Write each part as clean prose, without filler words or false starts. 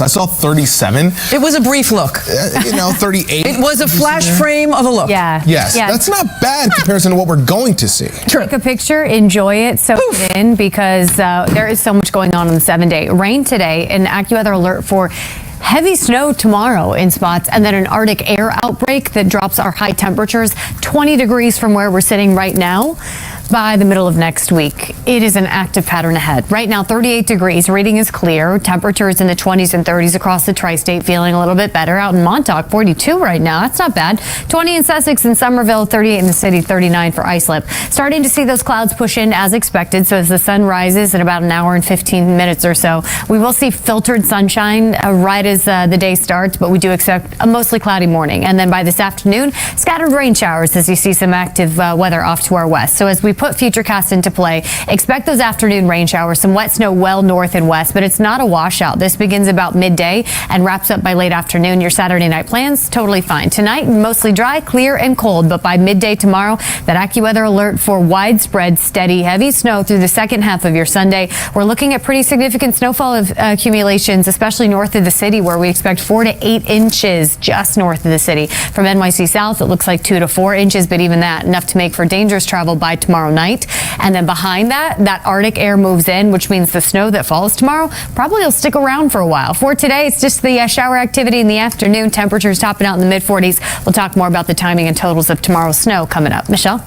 I saw 37. It was a brief look. 38. It was a flash frame of a look. Yeah. Yes, that's not bad in comparison to what we're going to see. True. Take a picture, enjoy it, soak it in, because there is so much going on the 7-day. Rain today, an AccuWeather alert for heavy snow tomorrow in spots, and then an Arctic air outbreak that drops our high temperatures 20 degrees from where we're sitting right now by the middle of next week. It is an active pattern ahead. Right now, 38 degrees. Reading is clear. Temperatures in the 20s and 30s across the tri-state, feeling a little bit better. Out in Montauk, 42 right now. That's not bad. 20 in Sussex and Somerville, 38 in the city, 39 for Islip. Starting to see those clouds push in as expected. So as the sun rises in about an hour and 15 minutes or so, we will see filtered sunshine right as the day starts, but we do expect a mostly cloudy morning. And then by this afternoon, scattered rain showers as you see some active weather off to our west. So as we put Futurecast into play, expect those afternoon rain showers, some wet snow well north and west, but it's not a washout. This begins about midday and wraps up by late afternoon. Your Saturday night plans, totally fine. Tonight, mostly dry, clear, and cold, but by midday tomorrow, that AccuWeather alert for widespread, steady, heavy snow through the second half of your Sunday. We're looking at pretty significant snowfall accumulations, especially north of the city, where we expect 4 to 8 inches just north of the city. From NYC south, it looks like 2 to 4 inches, but even that, enough to make for dangerous travel by tomorrow night. And then behind that Arctic air moves in, which means the snow that falls tomorrow probably will stick around for a while. For today, it's just the shower activity in the afternoon. Temperatures topping out in the mid-40s. We'll talk more about the timing and totals of tomorrow's snow coming up. Michelle?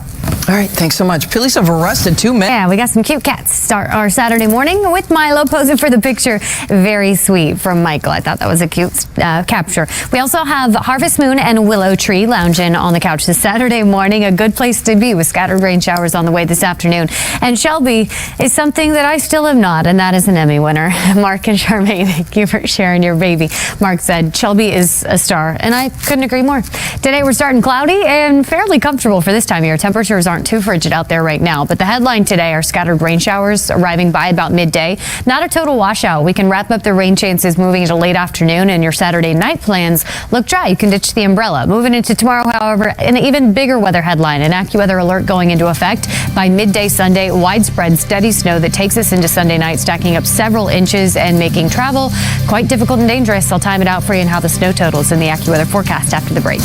All right, thanks so much. Police have arrested 2 men. Yeah, we got some cute cats. Start our Saturday morning with Milo posing for the picture. Very sweet from Michael. I thought that was a cute capture. We also have Harvest Moon and Willow Tree lounging on the couch this Saturday morning. A good place to be with scattered rain showers on the way this afternoon. And Shelby is something that I still am not, and that is an Emmy winner. Mark and Charmaine, thank you for sharing your baby. Mark said Shelby is a star, and I couldn't agree more. Today we're starting cloudy and fairly comfortable for this time of year. Temperatures aren't too frigid out there right now, but the headline today are scattered rain showers arriving by about midday. Not a total washout. We can wrap up the rain chances moving into late afternoon, and your Saturday night plans look dry. You can ditch the umbrella. Moving into tomorrow, however, an even bigger weather headline, an AccuWeather alert going into effect by midday Sunday. Widespread steady snow that takes us into Sunday night, stacking up several inches and making travel quite difficult and dangerous. I'll time it out for you and how the snow totals in the AccuWeather forecast after the break.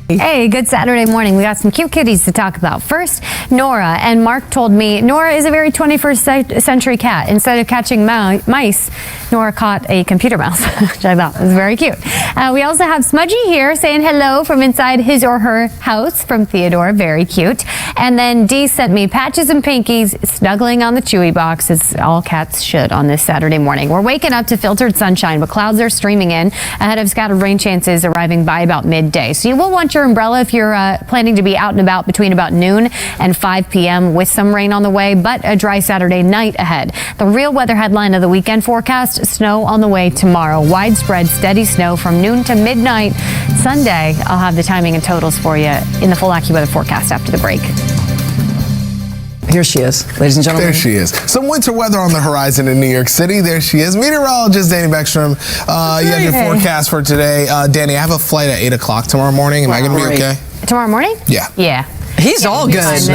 Hey, good Saturday morning. We got some cute kitties to talk about. First, Nora. And Mark told me Nora is a very 21st century cat. Instead of catching mice, Nora caught a computer mouse, which I thought was very cute. We also have Smudgy here saying hello from inside his or her house from Theodore. Very cute. And then Dee sent me patches and pinkies snuggling on the Chewy box, as all cats should on this Saturday morning. We're waking up to filtered sunshine, but clouds are streaming in ahead of scattered rain chances arriving by about midday. So you will want your umbrella if you're planning to be out and about between about noon and 5 p.m. with some rain on the way, but a dry Saturday night ahead. The real weather headline of the weekend forecast, snow on the way tomorrow. Widespread steady snow from noon to midnight Sunday. I'll have the timing and totals for you in the full AccuWeather forecast after the break. Here she is, ladies and gentlemen. There she is. Some winter weather on the horizon in New York City. There she is. Meteorologist Dani Beckstrom. You have your forecast for today. Dani, I have a flight at 8 o'clock tomorrow morning. Am I going to be okay? Tomorrow morning? Yeah. Yeah. He's all good.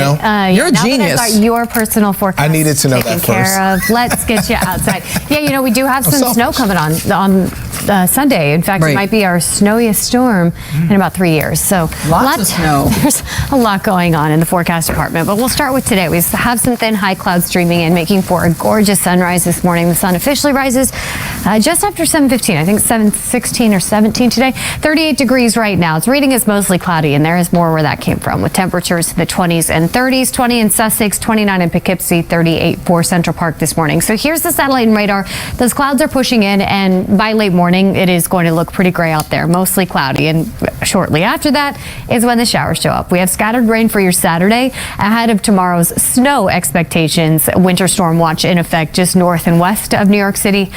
You're a genius. I got your personal forecast. I needed to know that first. Let's get you outside. Yeah, we do have some snow coming on Sunday. In fact, it might be our snowiest storm in about 3 years. So lots of snow. There's a lot going on in the forecast department. But we'll start with today. We have some thin high clouds streaming in, making for a gorgeous sunrise this morning. The sun officially rises just after 7:15. I think 7:16 or 17 today. 38 degrees right now. Its reading is mostly cloudy, and there is more where that came from, with temperatures in the 20s and 30s, 20 in Sussex, 29 in Poughkeepsie, 38 for Central Park this morning. So here's the satellite and radar. Those clouds are pushing in, and by late morning, it is going to look pretty gray out there, mostly cloudy. And shortly after that is when the showers show up. We have scattered rain for your Saturday ahead of tomorrow's snow expectations. Winter storm watch in effect just north and west of New York City,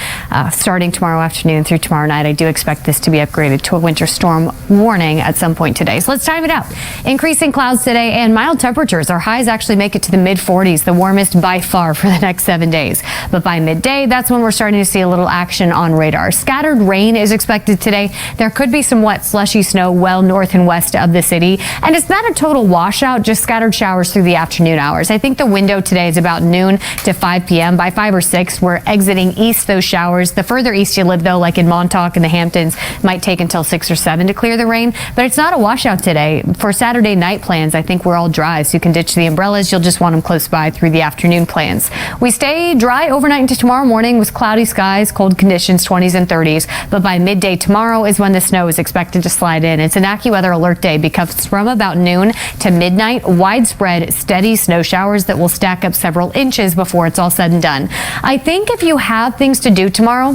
starting tomorrow afternoon through tomorrow night. I do expect this to be upgraded to a winter storm warning at some point today. So let's time it out. Increasing clouds today and mild temperatures. Our highs actually make it to the mid-40s, the warmest by far for the next 7 days. But by midday, that's when we're starting to see a little action on radar. Scattered rain is expected today. There could be some wet, slushy snow well north and west of the city. And it's not a total washout, just scattered showers through the afternoon hours. I think the window today is about noon to 5 p.m. By 5 or 6, we're exiting east those showers. The The further east you live, though, like in Montauk and the Hamptons, might take until 6 or 7 to clear the rain. But it's not a washout today. For Saturday night plans, I think we're all dry, so you can ditch the umbrellas. You'll just want them close by through the afternoon plans. We stay dry overnight into tomorrow morning with cloudy skies, cold conditions, 20s and 30s. But by midday tomorrow is when the snow is expected to slide in. It's an AccuWeather alert day because from about noon to midnight, widespread steady snow showers that will stack up several inches before it's all said and done. I think if you have things to do tomorrow,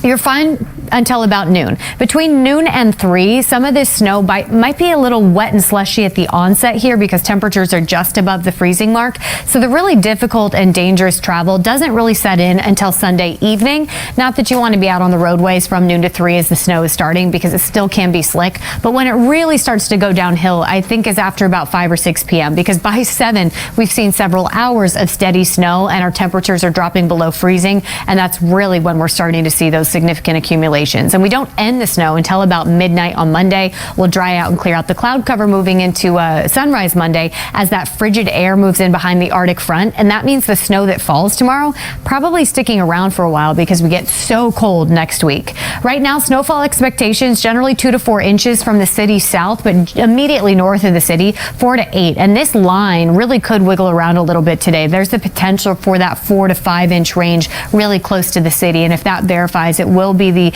you're fine until about noon. Between noon and 3, some of this snow might be a little wet and slushy at the onset here because temperatures are just above the freezing mark. So the really difficult and dangerous travel doesn't really set in until Sunday evening. Not that you want to be out on the roadways from noon to 3 as the snow is starting, because it still can be slick. But when it really starts to go downhill, I think is after about 5 or 6 p.m. because by 7, we've seen several hours of steady snow and our temperatures are dropping below freezing. And that's really when we're starting to see those significant accumulations. And we don't end the snow until about midnight on Monday. We'll dry out and clear out the cloud cover moving into sunrise Monday as that frigid air moves in behind the Arctic front. And that means the snow that falls tomorrow probably sticking around for a while because we get so cold next week. Right now, snowfall expectations generally 2 to 4 inches from the city south, but immediately north of the city, 4 to 8. And this line really could wiggle around a little bit today. There's the potential for that 4 to 5 inch range really close to the city. And if that verifies, it will be the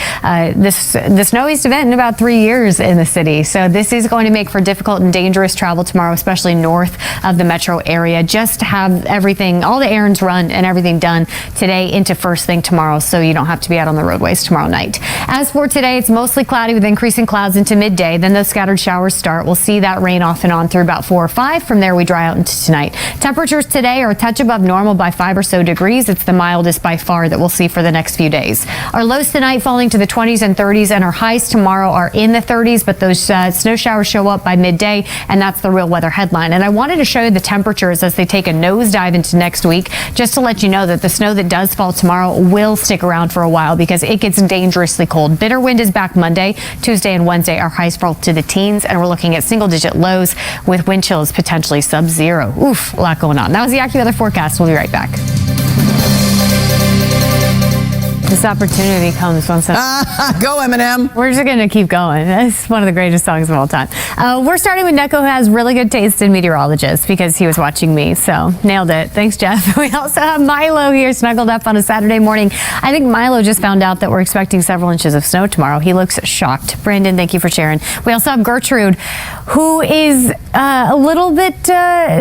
snowiest event in about 3 years in the city. So this is going to make for difficult and dangerous travel tomorrow, especially north of the metro area. Just to have everything, all the errands run and everything done today into first thing tomorrow, so you don't have to be out on the roadways tomorrow night. As for today, it's mostly cloudy with increasing clouds into midday. Then those scattered showers start. We'll see that rain off and on through about 4 or 5. From there, we dry out into tonight. Temperatures today are a touch above normal by 5 or so degrees. It's the mildest by far that we'll see for the next few days. Our lows tonight falling to the 20s and 30s, and our highs tomorrow are in the 30s, but those snow showers show up by midday, and that's the real weather headline. And I wanted to show you the temperatures as they take a nosedive into next week, just to let you know that the snow that does fall tomorrow will stick around for a while because it gets dangerously cold. Bitter wind is back Monday. Tuesday and Wednesday, our highs fall to the teens, and we're looking at single-digit lows with wind chills potentially sub-zero. Oof, a lot going on. That was the AccuWeather forecast. We'll be right back. This opportunity comes once. Go, Eminem. We're just going to keep going. It's one of the greatest songs of all time. We're starting with Neko, who has really good taste in meteorologists because he was watching me. So nailed it. Thanks, Jeff. We also have Milo here snuggled up on a Saturday morning. I think Milo just found out that we're expecting several inches of snow tomorrow. He looks shocked. Brandon, thank you for sharing. We also have Gertrude, who is a little bit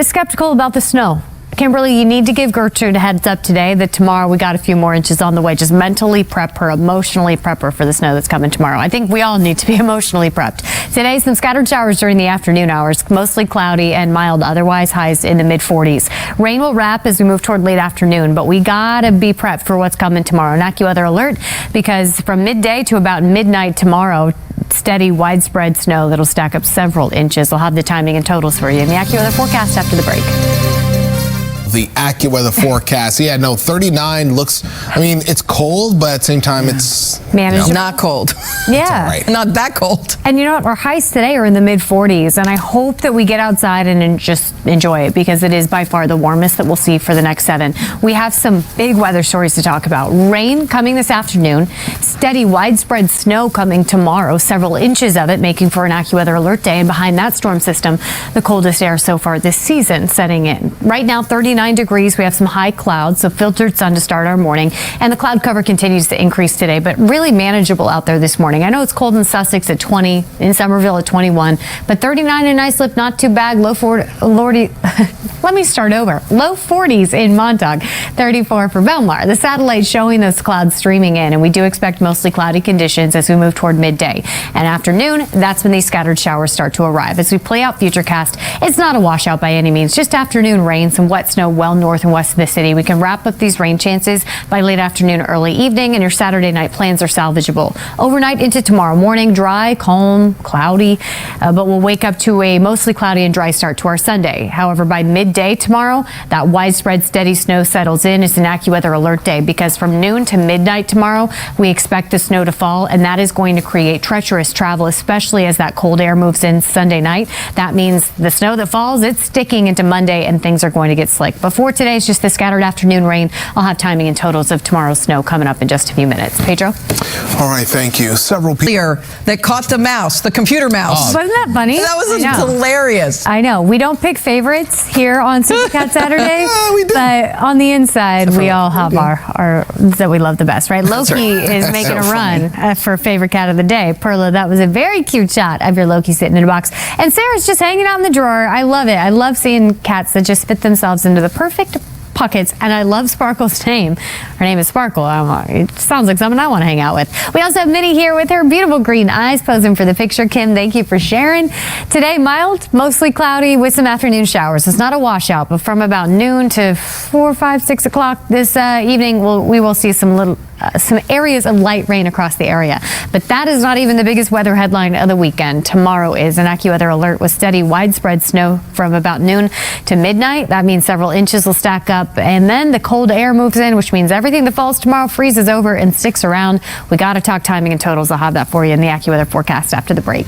skeptical about the snow. Kimberly, you need to give Gertrude a heads up today that tomorrow we got a few more inches on the way. Just mentally prep her, emotionally prep her for the snow that's coming tomorrow. I think we all need to be emotionally prepped. Today, some scattered showers during the afternoon hours, mostly cloudy and mild otherwise, highs in the mid-40s. Rain will wrap as we move toward late afternoon, but we gotta be prepped for what's coming tomorrow. An AccuWeather alert because from midday to about midnight tomorrow, steady, widespread snow that'll stack up several inches. We'll have the timing and totals for you in the AccuWeather forecast after the break. The AccuWeather forecast. Yeah, no, 39 looks, I mean, it's cold, but at the same time, it's manageable. Not cold. Yeah. Right. Not that cold. And you know what? Our highs today are in the mid-40s, and I hope that we get outside and just enjoy it because it is by far the warmest that we'll see for the next 7. We have some big weather stories to talk about. Rain coming this afternoon, steady widespread snow coming tomorrow, several inches of it, making for an AccuWeather alert day. And behind that storm system, the coldest air so far this season setting in. Right now, 39 degrees. We have some high clouds, so filtered sun to start our morning. And the cloud cover continues to increase today, but really manageable out there this morning. I know it's cold in Sussex at 20, in Somerville at 21, but 39 in Islip, not too bad. Low 40, let me start over. Low 40s in Montauk, 34 for Belmar. The satellite showing those clouds streaming in, and we do expect mostly cloudy conditions as we move toward midday. And afternoon, that's when these scattered showers start to arrive. As we play out Futurecast, it's not a washout by any means, just afternoon rain, some wet snow well north and west of the city. We can wrap up these rain chances by late afternoon, early evening, and your Saturday night plans are salvageable. Overnight into tomorrow morning, dry, calm, cloudy, but we'll wake up to a mostly cloudy and dry start to our Sunday. However, by midday tomorrow, that widespread steady snow settles in. It's an AccuWeather alert day because from noon to midnight tomorrow, we expect the snow to fall, and that is going to create treacherous travel, especially as that cold air moves in Sunday night. That means the snow that falls, it's sticking into Monday, and things are going to get slick. before today, it's just the scattered afternoon rain. I'll have timing and totals of tomorrow's snow coming up in just a few minutes. Pedro? All right, thank you. Several people that caught the mouse, the computer mouse. Wasn't that funny? That was hilarious. I know. We don't pick favorites here on Super Cat Saturday, we do. But on the inside, we all have our that we love the best, right? Loki is making a run for favorite cat of the day. Perla, that was a very cute shot of your Loki sitting in a box. And Sarah's just hanging out in the drawer. I love it. I love seeing cats that just fit themselves into the perfect pockets, and I love Sparkle's name. Her name is Sparkle. It sounds like someone I want to hang out with. We also have Minnie here with her beautiful green eyes posing for the picture. Kim, thank you for sharing. Today, mild, mostly cloudy with some afternoon showers. It's not a washout, but from about noon to 4, 5, 6 o'clock this evening, we will see some areas of light rain across the area. But that is not even the biggest weather headline of the weekend. Tomorrow is an AccuWeather alert with steady widespread snow from about noon to midnight. That means several inches will stack up, and then the cold air moves in, which means everything that falls tomorrow freezes over and sticks around. We got to talk timing and totals. I'll have that for you in the AccuWeather forecast after the break.